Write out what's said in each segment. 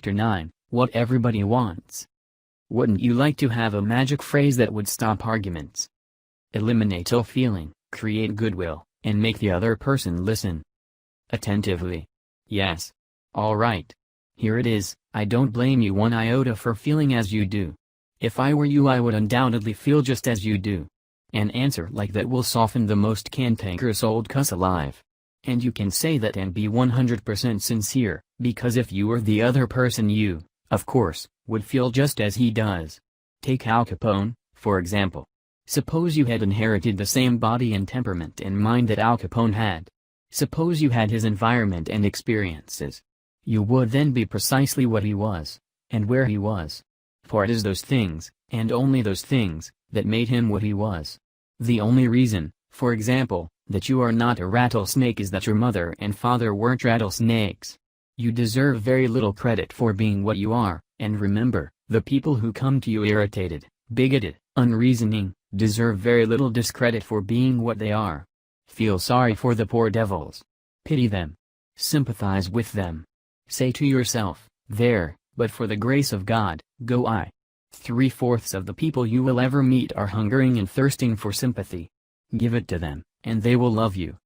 Chapter 9, What Everybody Wants. Wouldn't you like to have a magic phrase that would stop arguments? Eliminate ill feeling, create goodwill, and make the other person listen attentively. Yes. All right. Here it is. I don't blame you one iota for feeling as you do. If I were you, I would undoubtedly feel just as you do. An answer like that will soften the most cantankerous old cuss alive. And you can say that and be 100% sincere, because if you were the other person you, of course, would feel just as he does. Take Al Capone, for example. Suppose you had inherited the same body and temperament and mind that Al Capone had. Suppose you had his environment and experiences. You would then be precisely what he was, and where he was. For it is those things, and only those things, that made him what he was. The only reason, for example, that you are not a rattlesnake is that your mother and father weren't rattlesnakes. You deserve very little credit for being what you are, and remember, the people who come to you irritated, bigoted, unreasoning, deserve very little discredit for being what they are. Feel sorry for the poor devils. Pity them. Sympathize with them. Say to yourself, there, but for the grace of God, go I. 3/4 of the people you will ever meet are hungering and thirsting for sympathy. Give it to them, and they will love you.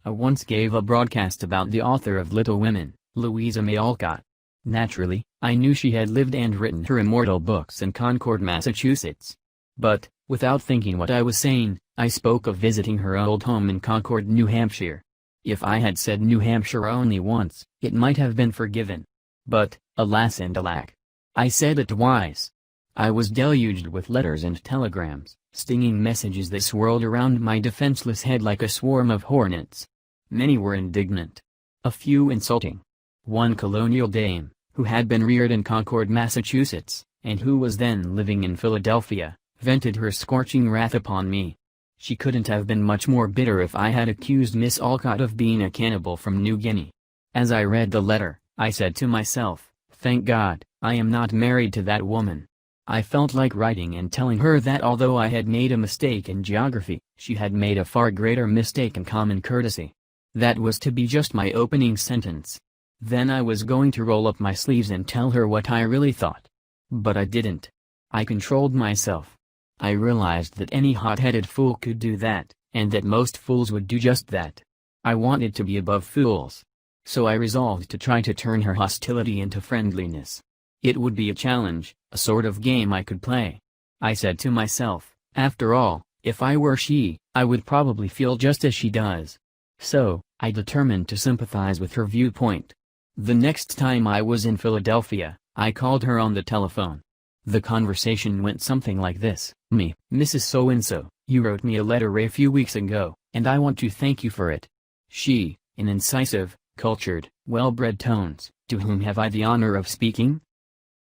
I once gave a broadcast about the author of Little Women, Louisa May Alcott. Naturally, I knew she had lived and written her immortal books in Concord, Massachusetts. But, without thinking what I was saying, I spoke of visiting her old home in Concord, New Hampshire. If I had said New Hampshire only once, it might have been forgiven. But, alas and alack, I said it twice. I was deluged with letters and telegrams, stinging messages that swirled around my defenseless head like a swarm of hornets. Many were indignant. A few insulting. One colonial dame, who had been reared in Concord, Massachusetts, and who was then living in Philadelphia, vented her scorching wrath upon me. She couldn't have been much more bitter if I had accused Miss Alcott of being a cannibal from New Guinea. As I read the letter, I said to myself, thank God, I am not married to that woman. I felt like writing and telling her that although I had made a mistake in geography, she had made a far greater mistake in common courtesy. That was to be just my opening sentence. Then I was going to roll up my sleeves and tell her what I really thought. But I didn't. I controlled myself. I realized that any hot-headed fool could do that, and that most fools would do just that. I wanted to be above fools. So I resolved to try to turn her hostility into friendliness. It would be a challenge, a sort of game I could play. I said to myself, after all, if I were she, I would probably feel just as she does. So, I determined to sympathize with her viewpoint. The next time I was in Philadelphia, I called her on the telephone. The conversation went something like this. Me, Mrs. So-and-so, you wrote me a letter a few weeks ago, and I want to thank you for it. She, in incisive, cultured, well-bred tones, to whom have I the honor of speaking?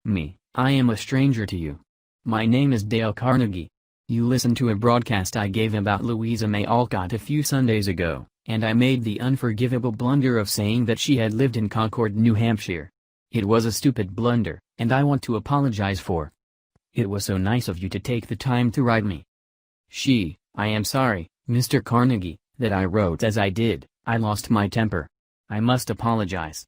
Me, I am a stranger to you. My name is Dale Carnegie. You listened to a broadcast I gave about Louisa May Alcott a few Sundays ago, and I made the unforgivable blunder of saying that she had lived in Concord, New Hampshire. It was a stupid blunder, and I want to apologize for. It was so nice of you to take the time to write me. She, I am sorry, Mr. Carnegie, that I wrote as I did. I lost my temper. I must apologize.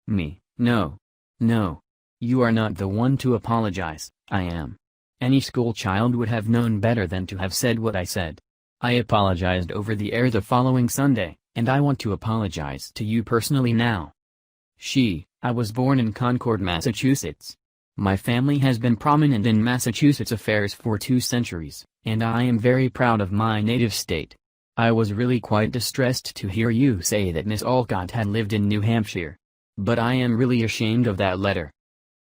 Me, no. No. You are not the one to apologize, I am. Any schoolchild would have known better than to have said what I said. I apologized over the air the following Sunday, and I want to apologize to you personally now. She, I was born in Concord, Massachusetts. My family has been prominent in Massachusetts affairs for 2 centuries, and I am very proud of my native state. I was really quite distressed to hear you say that Miss Alcott had lived in New Hampshire. But I am really ashamed of that letter.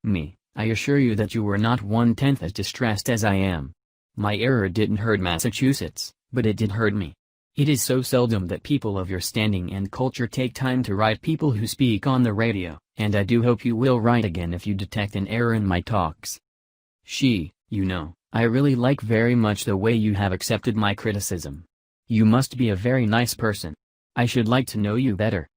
Me, I assure you that you were not 1/10 as distressed as I am. My error didn't hurt Massachusetts, but it did hurt me. It is so seldom that people of your standing and culture take time to write people who speak on the radio, and I do hope you will write again if you detect an error in my talks. She, you know, I really like very much the way you have accepted my criticism. You must be a very nice person. I should like to know you better.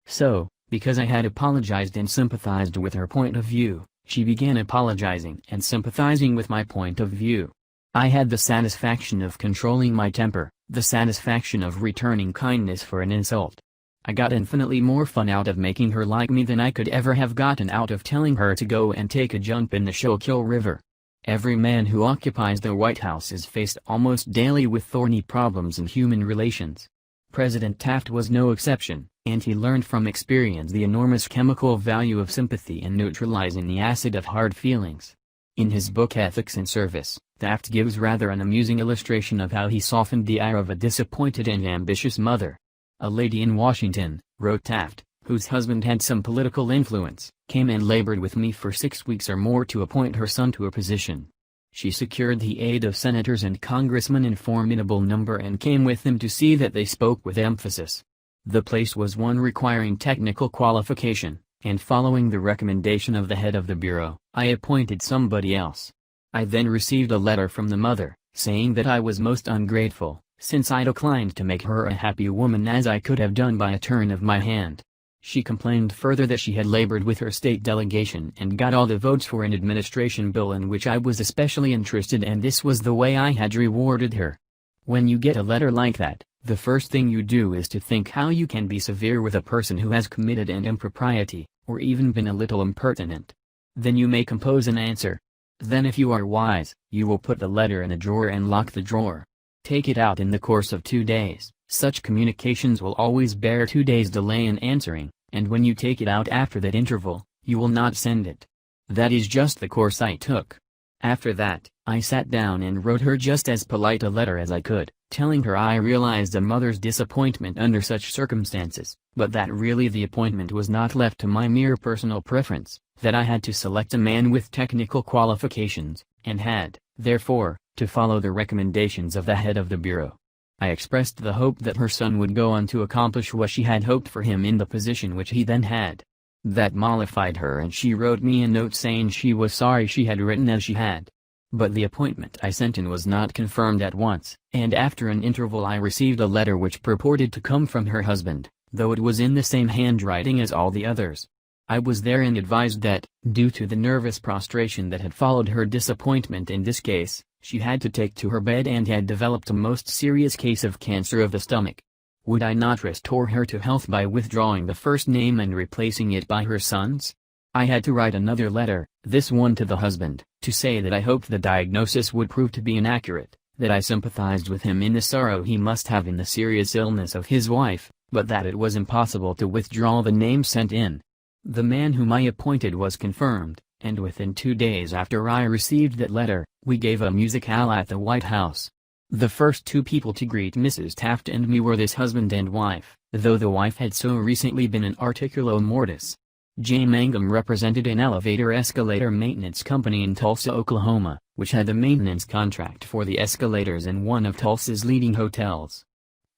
So, because I had apologized and sympathized with her point of view, she began apologizing and sympathizing with my point of view. I had the satisfaction of controlling my temper, the satisfaction of returning kindness for an insult. I got infinitely more fun out of making her like me than I could ever have gotten out of telling her to go and take a jump in the Schuylkill River. Every man who occupies the White House is faced almost daily with thorny problems in human relations. President Taft was no exception, and he learned from experience the enormous chemical value of sympathy in neutralizing the acid of hard feelings. In his book Ethics in Service, Taft gives rather an amusing illustration of how he softened the ire of a disappointed and ambitious mother. "A lady in Washington," wrote Taft, "whose husband had some political influence, came and labored with me for 6 weeks or more to appoint her son to a position. She secured the aid of senators and congressmen in formidable number and came with them to see that they spoke with emphasis. The place was one requiring technical qualification, and following the recommendation of the head of the bureau, I appointed somebody else. I then received a letter from the mother, saying that I was most ungrateful, since I declined to make her a happy woman as I could have done by a turn of my hand. She complained further that she had labored with her state delegation and got all the votes for an administration bill in which I was especially interested, and this was the way I had rewarded her. When you get a letter like that, the first thing you do is to think how you can be severe with a person who has committed an impropriety, or even been a little impertinent. Then you may compose an answer. Then if you are wise, you will put the letter in a drawer and lock the drawer. Take it out in the course of 2 days. Such communications will always bear 2 days' delay in answering, and when you take it out after that interval, you will not send it. That is just the course I took. After that, I sat down and wrote her just as polite a letter as I could, telling her I realized a mother's disappointment under such circumstances, but that really the appointment was not left to my mere personal preference, that I had to select a man with technical qualifications, and had, therefore, to follow the recommendations of the head of the bureau. I expressed the hope that her son would go on to accomplish what she had hoped for him in the position which he then had. That mollified her, and she wrote me a note saying she was sorry she had written as she had. But the appointment I sent in was not confirmed at once, and after an interval I received a letter which purported to come from her husband, though it was in the same handwriting as all the others. I was therein advised that, due to the nervous prostration that had followed her disappointment in this case, she had to take to her bed and had developed a most serious case of cancer of the stomach. Would I not restore her to health by withdrawing the first name and replacing it by her son's? I had to write another letter, this one to the husband, to say that I hoped the diagnosis would prove to be inaccurate, that I sympathized with him in the sorrow he must have in the serious illness of his wife, but that it was impossible to withdraw the name sent in. The man whom I appointed was confirmed, and within 2 days after I received that letter, we gave a musicale at the White House. The first 2 people to greet Mrs. Taft and me were this husband and wife, though the wife had so recently been an articulo mortis. J. Mangum represented an elevator-escalator maintenance company in Tulsa, Oklahoma, which had the maintenance contract for the escalators in one of Tulsa's leading hotels.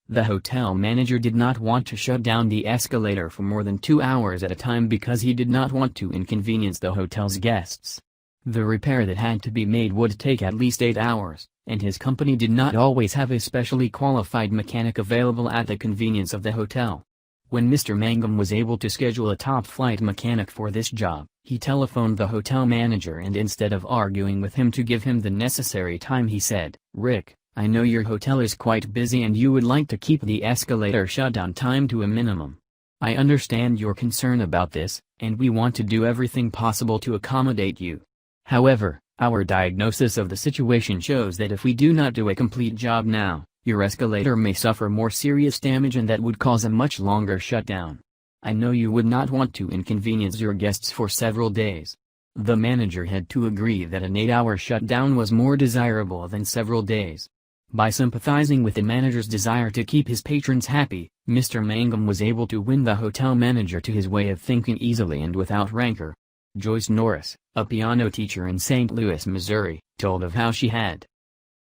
The hotel manager did not want to shut down the escalator for more than 2 hours at a time because he did not want to inconvenience the hotel's guests. The repair that had to be made would take at least 8 hours, and his company did not always have a specially qualified mechanic available at the convenience of the hotel. When Mr. Mangum was able to schedule a top-flight mechanic for this job, he telephoned the hotel manager, and instead of arguing with him to give him the necessary time, he said, "Rick, I know your hotel is quite busy and you would like to keep the escalator shutdown time to a minimum. I understand your concern about this, and we want to do everything possible to accommodate you. However, our diagnosis of the situation shows that if we do not do a complete job now, your escalator may suffer more serious damage, and that would cause a much longer shutdown. I know you would not want to inconvenience your guests for several days." The manager had to agree that an 8-hour shutdown was more desirable than several days. By sympathizing with the manager's desire to keep his patrons happy, Mr. Mangum was able to win the hotel manager to his way of thinking easily and without rancor. Joyce Norris, a piano teacher in St. Louis, Missouri, told of how she had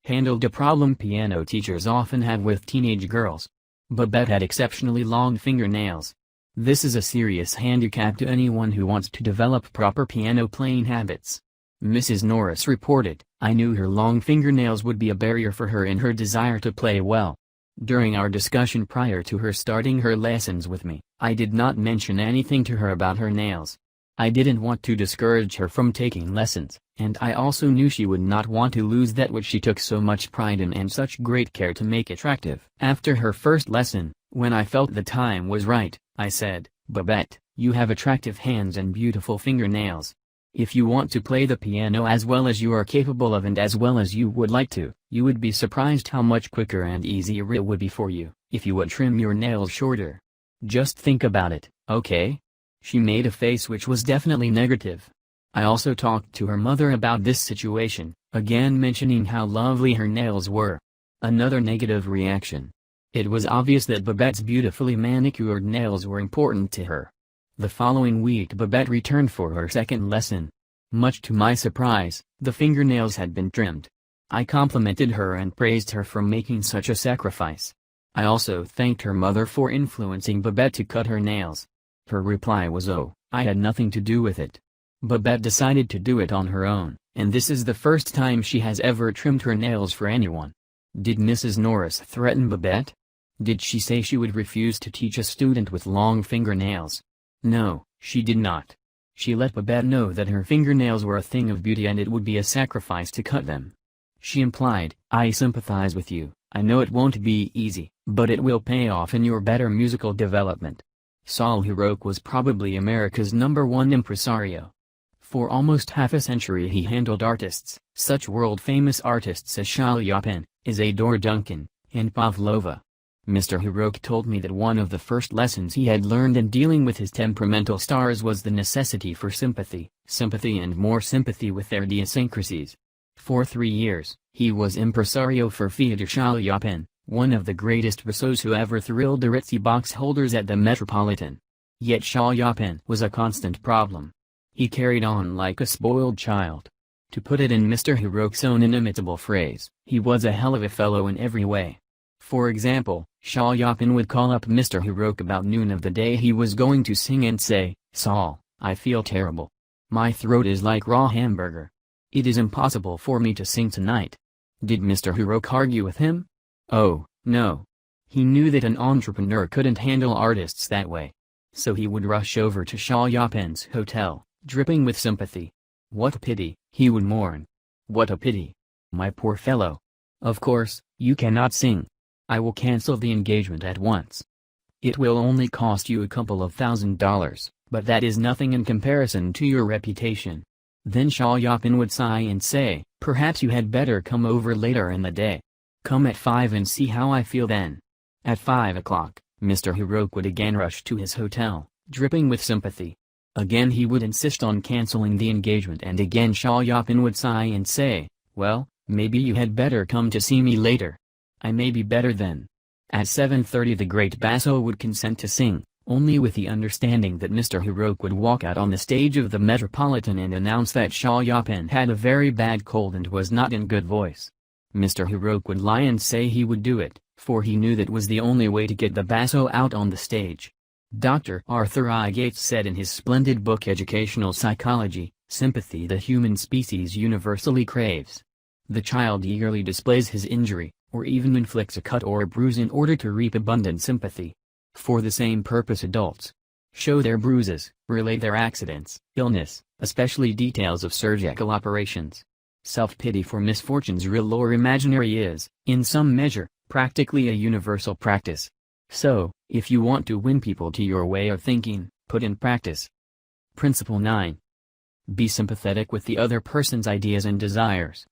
handled a problem piano teachers often have with teenage girls. Babette had exceptionally long fingernails. This is a serious handicap to anyone who wants to develop proper piano playing habits. Mrs. Norris reported, "I knew her long fingernails would be a barrier for her in her desire to play well. During our discussion prior to her starting her lessons with me, I did not mention anything to her about her nails. I didn't want to discourage her from taking lessons, and I also knew she would not want to lose that which she took so much pride in and such great care to make attractive." After her first lesson, When I felt the time was right, I said, "Babette, you have attractive hands and beautiful fingernails. If you want to play the piano as well as you are capable of and as well as you would like to, you would be surprised how much quicker and easier it would be for you, if you would trim your nails shorter. Just think about it, okay?" She made a face which was definitely negative. I also talked to her mother about this situation, again mentioning how lovely her nails were. Another negative reaction. It was obvious that Babette's beautifully manicured nails were important to her. The following week Babette returned for her second lesson. Much to my surprise, the fingernails had been trimmed. I complimented her and praised her for making such a sacrifice. I also thanked her mother for influencing Babette to cut her nails. Her reply was, "Oh, I had nothing to do with it." Babette decided to do it on her own, and this is the first time she has ever trimmed her nails for anyone. Did Mrs. Norris threaten Babette? Did she say she would refuse to teach a student with long fingernails? No, she did not. She let Babette know that her fingernails were a thing of beauty and it would be a sacrifice to cut them. She implied, "I sympathize with you, I know it won't be easy, but it will pay off in your better musical development." Saul Hiroque was probably America's #1 impresario. For almost half a century he handled artists, such world-famous artists as Chopin, Isadora Duncan, and Pavlova. Mr. Hiroque told me that one of the first lessons he had learned in dealing with his temperamental stars was the necessity for sympathy and more sympathy with their idiosyncrasies. For 3 years, he was impresario for Fyodor Chopin, one of the greatest bassos who ever thrilled the ritzy box holders at the Metropolitan. Yet Chopin was a constant problem. He carried on like a spoiled child. To put it in Mr. Hiroque's own inimitable phrase, he was a hell of a fellow in every way. For example, Chopin would call up Mr. Hiroque about noon of the day he was going to sing and say, "Saul, I feel terrible. My throat is like raw hamburger. It is impossible for me to sing tonight." Did Mr. Hiroque argue with him? Oh, no. He knew that an entrepreneur couldn't handle artists that way. So he would rush over to Chopin's hotel, dripping with sympathy. "What a pity," he would mourn. "What a pity. My poor fellow. Of course, you cannot sing. I will cancel the engagement at once. It will only cost you a couple of $1,000, but that is nothing in comparison to your reputation." Then Chopin would sigh and say, "Perhaps you had better come over later in the day. Come at 5 and see how I feel then." At 5 o'clock, Mr. Hiroque would again rush to his hotel, dripping with sympathy. Again he would insist on canceling the engagement and again Chopin would sigh and say, "Well, maybe you had better come to see me later. I may be better then." At 7:30 the great basso would consent to sing, only with the understanding that Mr. Hiroque would walk out on the stage of the Metropolitan and announce that Chopin had a very bad cold and was not in good voice. Mr. Hiroque would lie and say he would do it, for he knew that was the only way to get the basso out on the stage. Dr. Arthur I. Gates said in his splendid book Educational Psychology, "Sympathy the human species universally craves. The child eagerly displays his injury, or even inflicts a cut or a bruise in order to reap abundant sympathy. For the same purpose adults show their bruises, relate their accidents, illness, especially details of surgical operations. Self-pity for misfortunes real or imaginary is, in some measure, practically a universal practice. So, if you want to win people to your way of thinking, put in practice." Principle 9. Be sympathetic with the other person's ideas and desires.